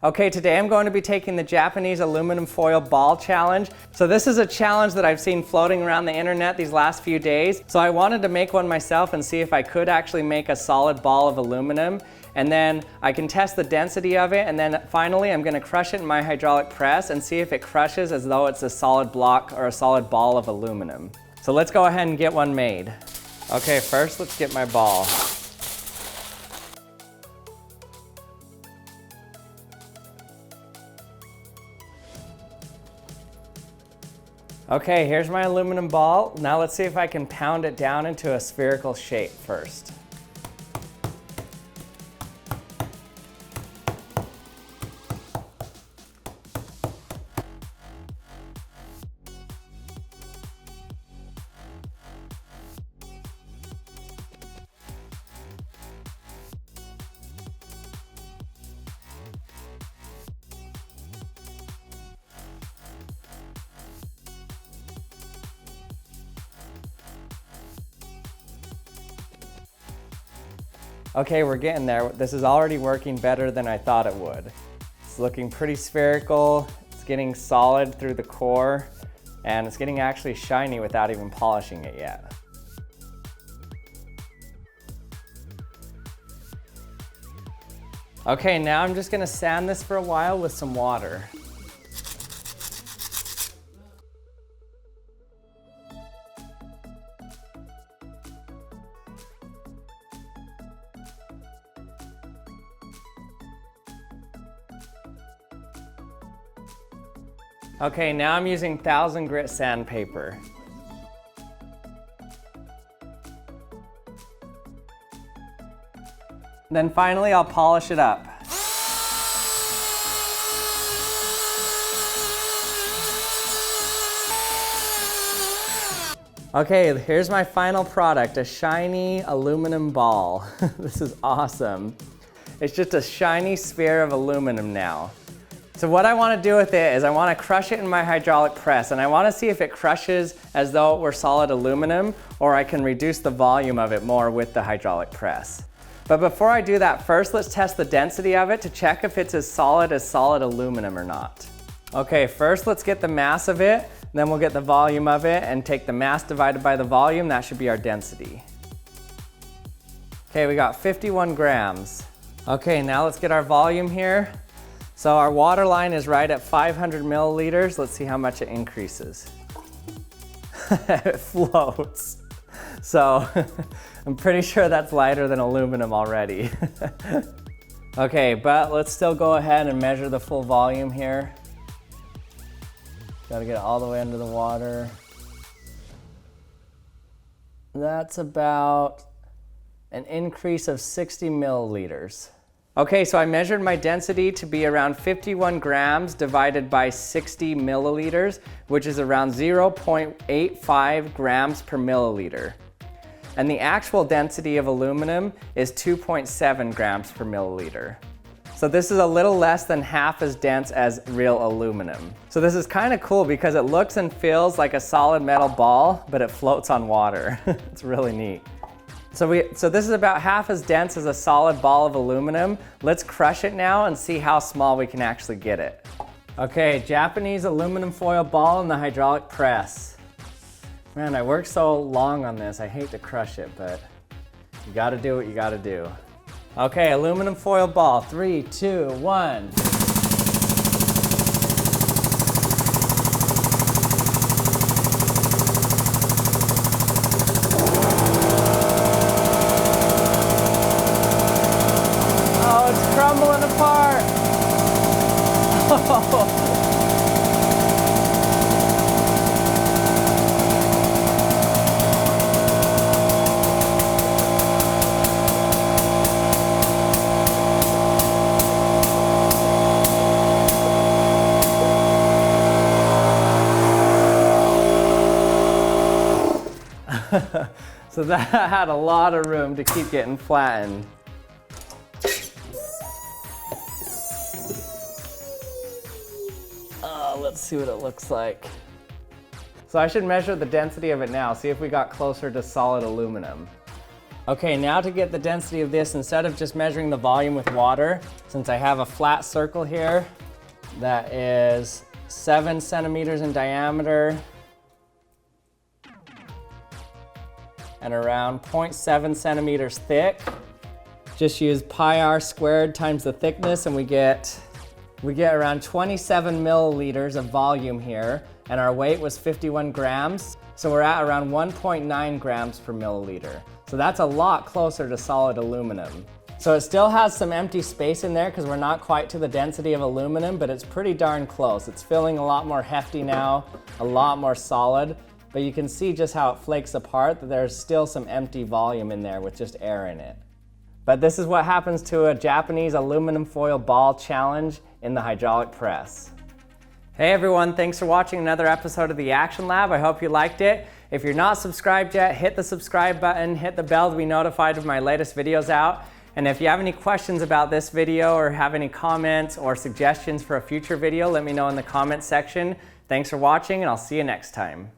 Okay, today I'm going to be taking the Japanese aluminum foil ball challenge. So this is a challenge that I've seen floating around the internet these last few days. So I wanted to make one myself and see if I could actually make a solid ball of aluminum. And then I can test the density of it, and then finally I'm going to crush it in my hydraulic press and see if it crushes as though it's a solid block or a solid ball of aluminum. So let's go ahead and get one made. Okay, first let's get my ball. Okay, here's my aluminum ball. Now let's see if I can pound it down into a spherical shape first. Okay, we're getting there. This is already working better than I thought it would. It's looking pretty spherical, it's getting solid through the core, and it's getting actually shiny without even polishing it yet. Okay, now I'm just gonna sand this for a while with some water. Okay, now I'm using 1000 grit sandpaper. Then finally I'll polish it up. Okay, here's my final product, a shiny aluminum ball. This is awesome. It's just a shiny sphere of aluminum now. So what I want to do with it is I want to crush it in my hydraulic press, and I want to see if it crushes as though it were solid aluminum, or I can reduce the volume of it more with the hydraulic press. But before I do that, first let's test the density of it to check if it's as solid aluminum or not. Okay, first let's get the mass of it, then we'll get the volume of it and take the mass divided by the volume. That should be our density. Okay, we got 51 grams. Okay, now let's get our volume here. So our water line is right at 500 milliliters. Let's see how much it increases. It floats. So I'm pretty sure that's lighter than aluminum already. Okay, but let's still go ahead and measure the full volume here. Gotta get it all the way under the water. That's about an increase of 60 milliliters. Okay, so I measured my density to be around 51 grams divided by 60 milliliters, which is around 0.85 grams per milliliter. And the actual density of aluminum is 2.7 grams per milliliter. So this is a little less than half as dense as real aluminum. So this is kind of cool because it looks and feels like a solid metal ball, but it floats on water. It's really neat. So this is about half as dense as a solid ball of aluminum. Let's crush it now and see how small we can actually get it. Okay, Japanese aluminum foil ball in the hydraulic press. Man, I worked so long on this. I hate to crush it, but you gotta do what you gotta do. Okay, aluminum foil ball, 3, 2, 1. Crumbling apart. So that had a lot of room to keep getting flattened. Let's see what it looks like. So I should measure the density of it now, see if we got closer to solid aluminum. Okay, now to get the density of this, instead of just measuring the volume with water, since I have a flat circle here that is 7 centimeters in diameter and around 0.7 centimeters thick, just use pi r squared times the thickness and we get around 27 milliliters of volume here, and our weight was 51 grams. So we're at around 1.9 grams per milliliter. So that's a lot closer to solid aluminum. So it still has some empty space in there because we're not quite to the density of aluminum, but it's pretty darn close. It's feeling a lot more hefty now, a lot more solid, but you can see just how it flakes apart, that there's still some empty volume in there with just air in it. But this is what happens to a Japanese aluminum foil ball challenge in the hydraulic press. Hey everyone, thanks for watching another episode of the Action Lab. I hope you liked it. If you're not subscribed yet, hit the subscribe button, hit the bell to be notified of my latest videos out. And if you have any questions about this video or have any comments or suggestions for a future video, let me know in the comment section. Thanks for watching and I'll see you next time.